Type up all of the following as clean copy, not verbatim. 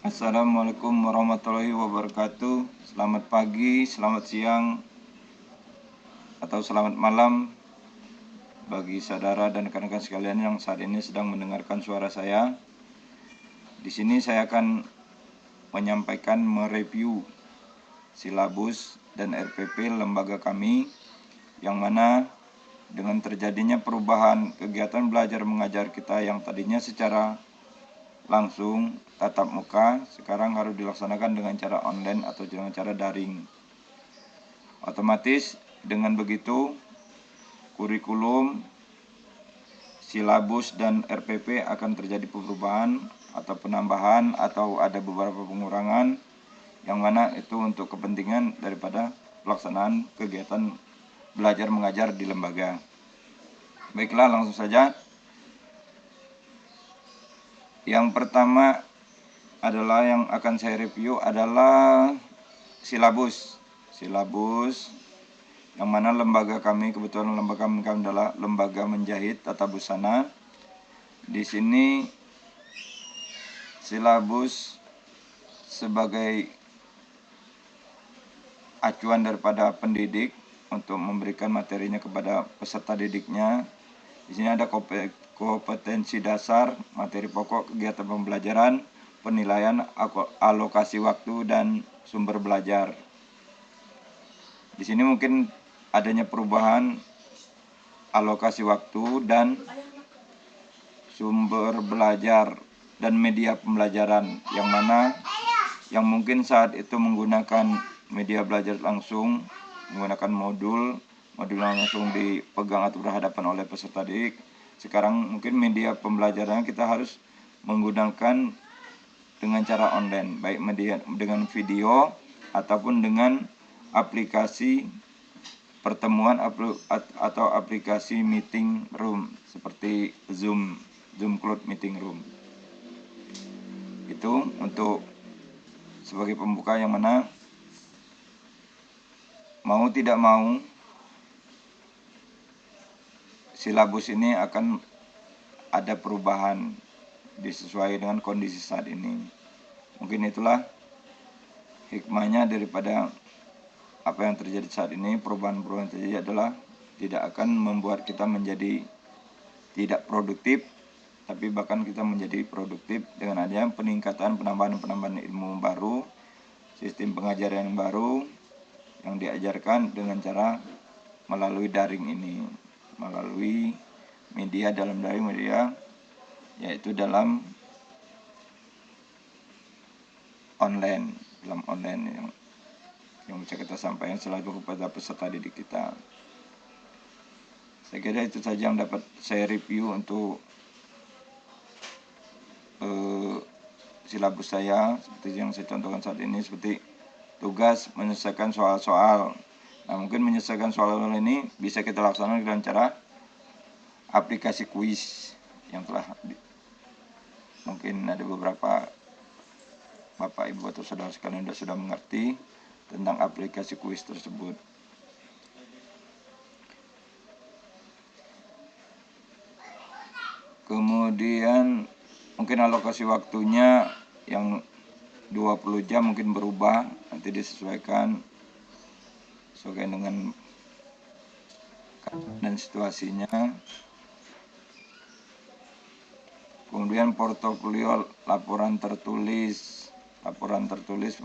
Assalamualaikum warahmatullahi wabarakatuh. Selamat pagi, selamat siang, atau selamat malam bagi saudara dan rekan-rekan sekalian yang saat ini sedang mendengarkan suara saya. Di sini saya akan menyampaikan mereview silabus dan RPP lembaga kami, yang mana dengan terjadinya perubahan kegiatan belajar mengajar kita yang tadinya secara langsung tatap muka, sekarang harus dilaksanakan dengan cara online atau dengan cara daring. Otomatis dengan begitu kurikulum, silabus, dan RPP akan terjadi perubahan atau penambahan atau ada beberapa pengurangan, yang mana itu untuk kepentingan daripada pelaksanaan kegiatan belajar mengajar di lembaga. Baiklah, langsung saja. Yang pertama adalah yang akan saya review adalah silabus, yang mana lembaga kami, kebetulan lembaga kami adalah lembaga menjahit tata busana. Di sini silabus sebagai acuan daripada pendidik untuk memberikan materinya kepada peserta didiknya. Di sini ada kompetensi dasar, materi pokok, kegiatan pembelajaran, penilaian, alokasi waktu, dan sumber belajar. Di sini mungkin adanya perubahan alokasi waktu dan sumber belajar dan media pembelajaran, yang mana yang mungkin saat itu menggunakan media belajar langsung, menggunakan modul yang langsung dipegang atau berhadapan oleh peserta didik. Sekarang mungkin media pembelajaran kita harus menggunakan dengan cara online, baik media dengan video ataupun dengan aplikasi pertemuan atau aplikasi meeting room seperti Zoom Cloud Meeting Room. Itu untuk sebagai pembuka, yang mana mau tidak mau silabus ini akan ada perubahan disesuaikan dengan kondisi saat ini. Mungkin itulah hikmahnya daripada apa yang terjadi saat ini. Perubahan-perubahan terjadi adalah tidak akan membuat kita menjadi tidak produktif, tapi bahkan kita menjadi produktif dengan adanya penambahan ilmu baru, sistem pengajaran yang baru yang diajarkan dengan cara melalui daring ini, melalui media dalam daring media, yaitu dalam online yang bisa kita sampaikan selalu kepada peserta didik kita. Saya kira itu saja yang dapat saya review untuk silabus saya, seperti yang saya contohkan saat ini, seperti tugas menyelesaikan soal-soal. Nah, mungkin menyelesaikan soal-soal ini bisa kita laksanakan dengan cara aplikasi kuis yang telah mungkin ada beberapa Bapak, Ibu, atau saudara sekalian sudah mengerti tentang aplikasi kuis tersebut. Kemudian mungkin alokasi waktunya yang 20 jam mungkin berubah, nanti disesuaikan dengan dan situasinya. Kemudian portofolio laporan tertulis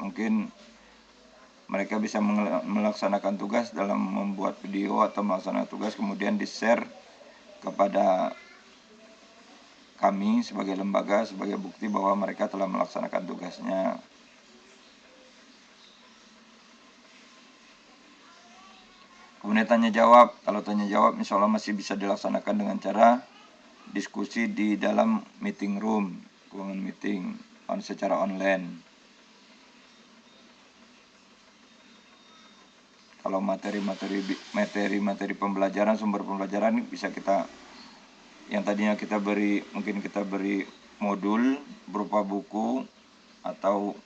mungkin mereka bisa melaksanakan tugas dalam membuat video atau melaksanakan tugas, kemudian di-share kepada kami sebagai lembaga sebagai bukti bahwa mereka telah melaksanakan tugasnya. Kemudian tanya jawab. Kalau tanya jawab insya Allah masih bisa dilaksanakan dengan cara diskusi di dalam meeting room, ruangan meeting secara online. Kalau materi pembelajaran, sumber pembelajaran bisa kita, yang tadinya kita beri modul berupa buku atau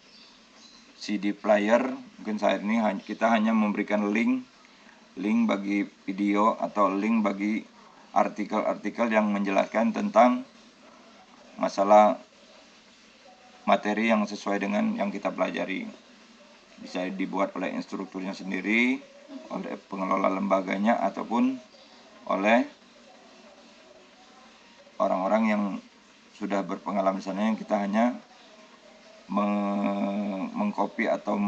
CD player, mungkin saat ini kita hanya memberikan link bagi video atau link bagi artikel-artikel yang menjelaskan tentang masalah materi yang sesuai dengan yang kita pelajari. Bisa dibuat oleh instrukturnya sendiri, oleh pengelola lembaganya, ataupun oleh orang-orang yang sudah berpengalaman di sana, yang kita hanya mengcopy atau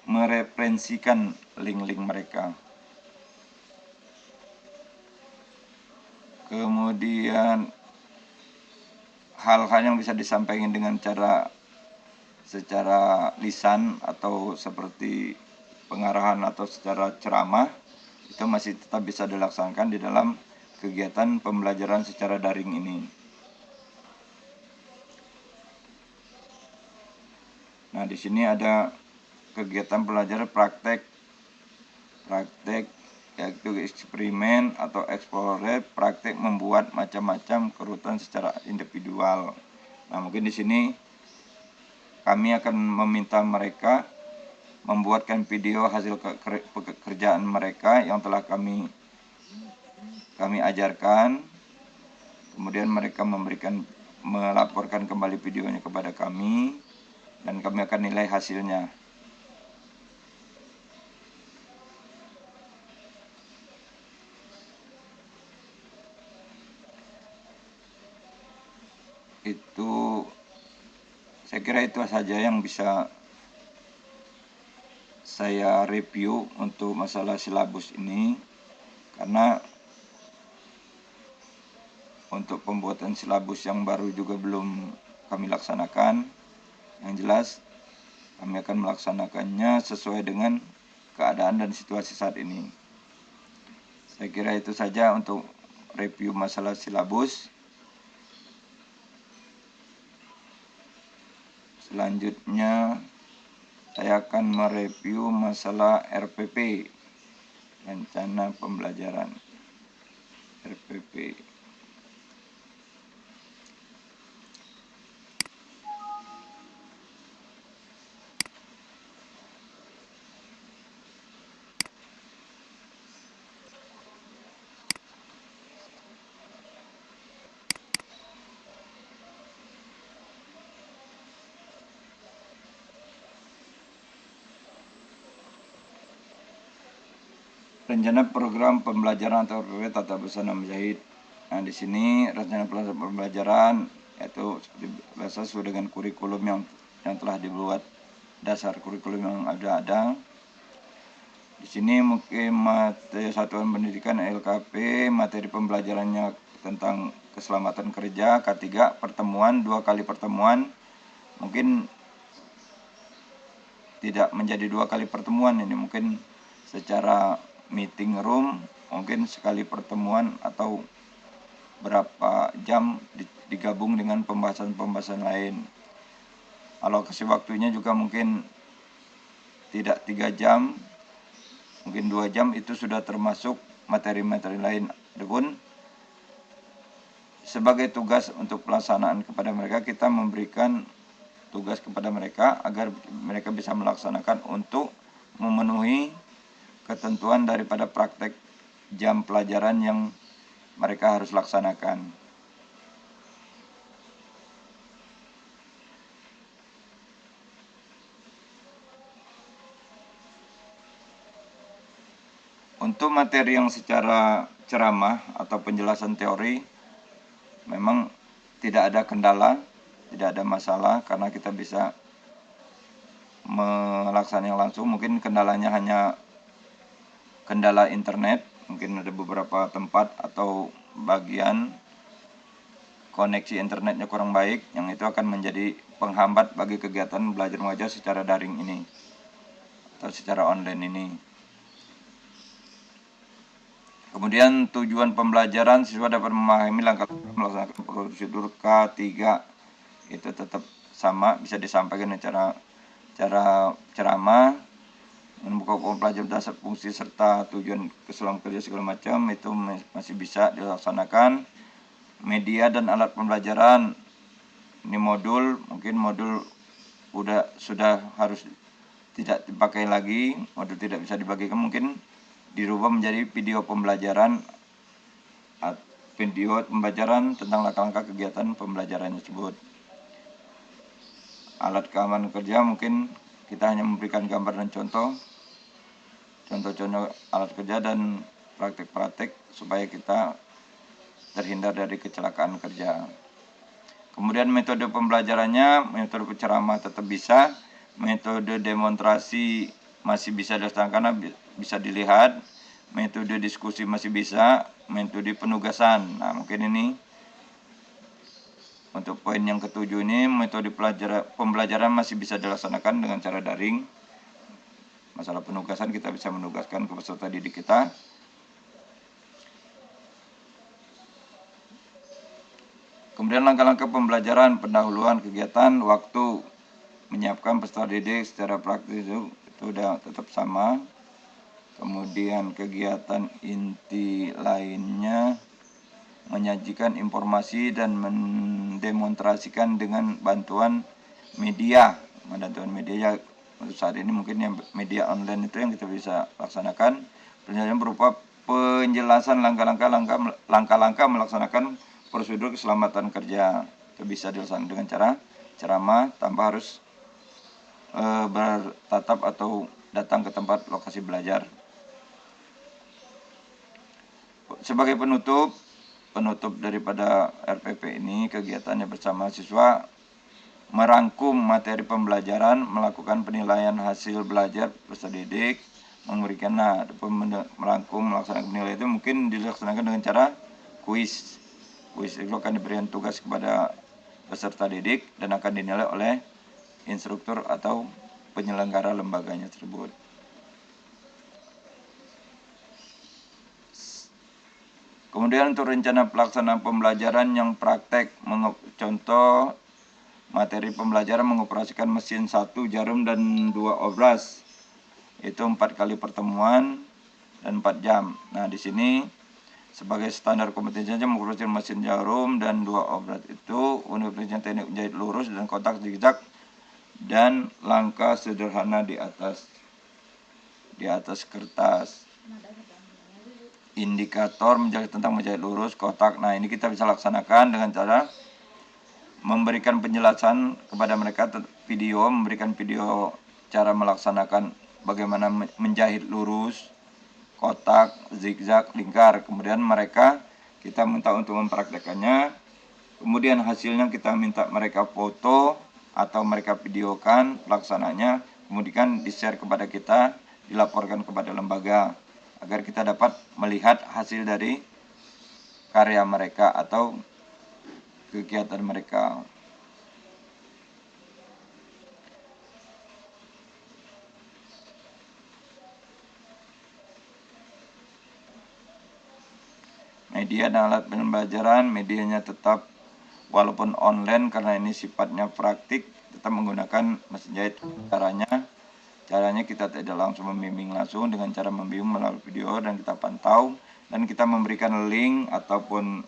mereferensikan link-link mereka. Kemudian hal-hal yang bisa disampaikan dengan secara lisan atau seperti pengarahan atau secara ceramah itu masih tetap bisa dilaksanakan di dalam kegiatan pembelajaran secara daring ini. Nah, di sini ada kegiatan pelajaran praktek yaitu eksperimen atau explore, praktek membuat macam-macam kerutan secara individual. Nah, mungkin di sini kami akan meminta mereka membuatkan video hasil pekerjaan mereka yang telah kami ajarkan. Kemudian mereka melaporkan kembali videonya kepada kami, dan kami akan nilai hasilnya. Saya kira itu saja yang bisa saya review untuk masalah silabus ini, karena untuk pembuatan silabus yang baru juga belum kami laksanakan. Yang jelas kami akan melaksanakannya sesuai dengan keadaan dan situasi saat ini. Saya kira itu saja untuk review masalah silabus. Selanjutnya saya akan mereview masalah RPP, rencana pembelajaran RPP. Rencana program pembelajaran atau RPP Tata Busana Menjahit. Nah, di sini rencana pembelajaran yaitu seperti biasa sesuai dengan kurikulum yang telah dibuat, dasar kurikulum yang ada. Di sini mungkin materi satuan pendidikan LKP, materi pembelajarannya tentang keselamatan kerja. K3 pertemuan, 2 kali pertemuan. Mungkin tidak menjadi 2 kali pertemuan ini, mungkin secara meeting room, mungkin sekali pertemuan atau berapa jam digabung dengan pembahasan-pembahasan lain. Alokasi waktunya juga mungkin tidak 3 jam, mungkin 2 jam, itu sudah termasuk materi-materi lain. Adapun sebagai tugas untuk pelaksanaan kepada mereka, kita memberikan tugas kepada mereka agar mereka bisa melaksanakan untuk memenuhi ketentuan daripada praktek jam pelajaran yang mereka harus laksanakan. Untuk materi yang secara ceramah atau penjelasan teori, memang tidak ada kendala, tidak ada masalah, karena kita bisa melaksanakannya langsung. Mungkin kendalanya hanya kendala internet, mungkin ada beberapa tempat atau bagian koneksi internetnya kurang baik, yang itu akan menjadi penghambat bagi kegiatan belajar mengajar secara daring ini atau secara online ini. Kemudian tujuan pembelajaran, siswa dapat memahami langkah melaksanakan prosedur K3 itu tetap sama, bisa disampaikan dengan cara ceramah, membuka pelajaran dasar fungsi serta tujuan keseluruhan kerja segala macam, itu masih bisa dilaksanakan. Media dan alat pembelajaran, ini modul, mungkin modul sudah harus tidak dipakai lagi, modul tidak bisa dibagikan, mungkin dirubah menjadi video pembelajaran video pembelajaran tentang langkah-langkah kegiatan pembelajaran tersebut. Alat keamanan kerja mungkin kita hanya memberikan gambar dan contoh-contoh alat kerja dan praktek-praktek supaya kita terhindar dari kecelakaan kerja. Kemudian metode pembelajarannya, metode penceramah tetap bisa, metode demonstrasi masih bisa dilaksanakan, bisa dilihat, metode diskusi masih bisa, metode penugasan. Nah, mungkin ini untuk poin yang ketujuh ini, metode pembelajaran masih bisa dilaksanakan dengan cara daring. Masalah penugasan kita bisa menugaskan ke peserta didik kita. Kemudian langkah-langkah pembelajaran, pendahuluan kegiatan, waktu, menyiapkan peserta didik secara praktis itu sudah tetap sama. Kemudian kegiatan inti lainnya, menyajikan informasi dan mendemonstrasikan dengan bantuan media. Bantuan media untuk saat ini mungkin yang media online itu yang kita bisa laksanakan. Penjelasan berupa penjelasan langkah-langkah melaksanakan prosedur keselamatan kerja. Itu bisa dilaksanakan dengan cara ceramah tanpa harus bertatap atau datang ke tempat lokasi belajar. Sebagai penutup daripada RPP ini, kegiatannya bersama siswa merangkum materi pembelajaran, melakukan penilaian hasil belajar peserta didik, memberikan merangkum melaksanakan penilaian itu mungkin dilaksanakan dengan cara kuis. Kuis itu akan diberikan tugas kepada peserta didik dan akan dinilai oleh instruktur atau penyelenggara lembaganya tersebut. Kemudian untuk rencana pelaksanaan pembelajaran yang praktek, contoh materi pembelajaran mengoperasikan mesin 1 jarum dan 2 obras. Itu 4 kali pertemuan dan 4 jam. Nah, di sini sebagai standar kompetensi saja mengoperasikan mesin jarum dan 2 obras itu universitas teknik menjahit lurus dan kotak zigzag dan langkah sederhana di atas kertas. Indikator menjahit tentang menjahit lurus kotak. Nah, ini kita bisa laksanakan dengan cara memberikan penjelasan kepada mereka memberikan video cara melaksanakan bagaimana menjahit lurus, kotak, zigzag, lingkar. Kemudian kita minta untuk mempraktekannya. Kemudian hasilnya kita minta mereka foto atau mereka videokan pelaksananya. Kemudian di-share kepada kita, dilaporkan kepada lembaga agar kita dapat melihat hasil dari karya mereka atau kegiatan mereka. Media dan alat pembelajaran, medianya tetap walaupun online karena ini sifatnya praktik, tetap menggunakan mesin jahit. Caranya kita tidak langsung membimbing langsung dengan cara membimbing melalui video dan kita pantau dan kita memberikan link ataupun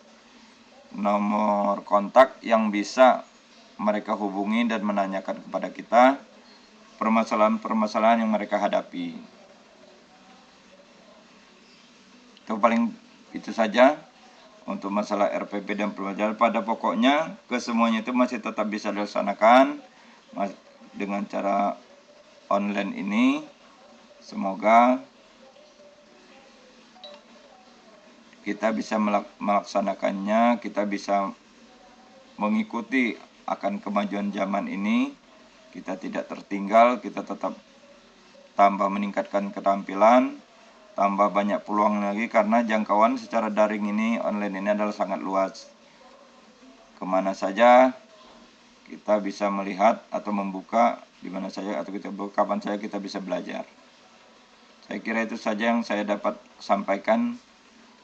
nomor kontak yang bisa mereka hubungi dan menanyakan kepada kita permasalahan-permasalahan yang mereka hadapi. Itu saja untuk masalah RPP dan pembelajaran. Pada pokoknya kesemuanya itu masih tetap bisa dilaksanakan dengan cara online ini. Semoga kita bisa melaksanakannya, kita bisa mengikuti akan kemajuan zaman ini, kita tidak tertinggal, kita tetap tambah meningkatkan keterampilan, tambah banyak peluang lagi karena jangkauan secara daring ini, online ini adalah sangat luas. Kemana saja kita bisa melihat atau membuka, di mana saja atau kapan saja kita bisa belajar. Saya kira itu saja yang saya dapat sampaikan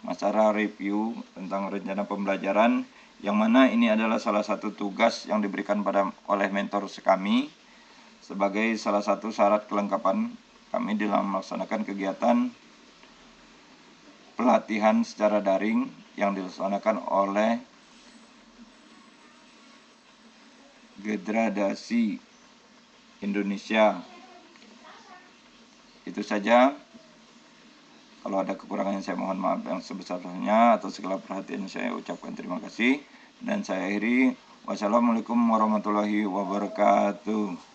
masalah review tentang rencana pembelajaran, yang mana ini adalah salah satu tugas yang diberikan oleh mentor kami sebagai salah satu syarat kelengkapan kami dalam melaksanakan kegiatan pelatihan secara daring yang dilaksanakan oleh Gradasi Indonesia. Itu saja. Kalau ada kekurangannya saya mohon maaf yang sebesar-besarnya. Atas segala perhatian saya ucapkan terima kasih. Dan saya akhiri. Wassalamualaikum warahmatullahi wabarakatuh.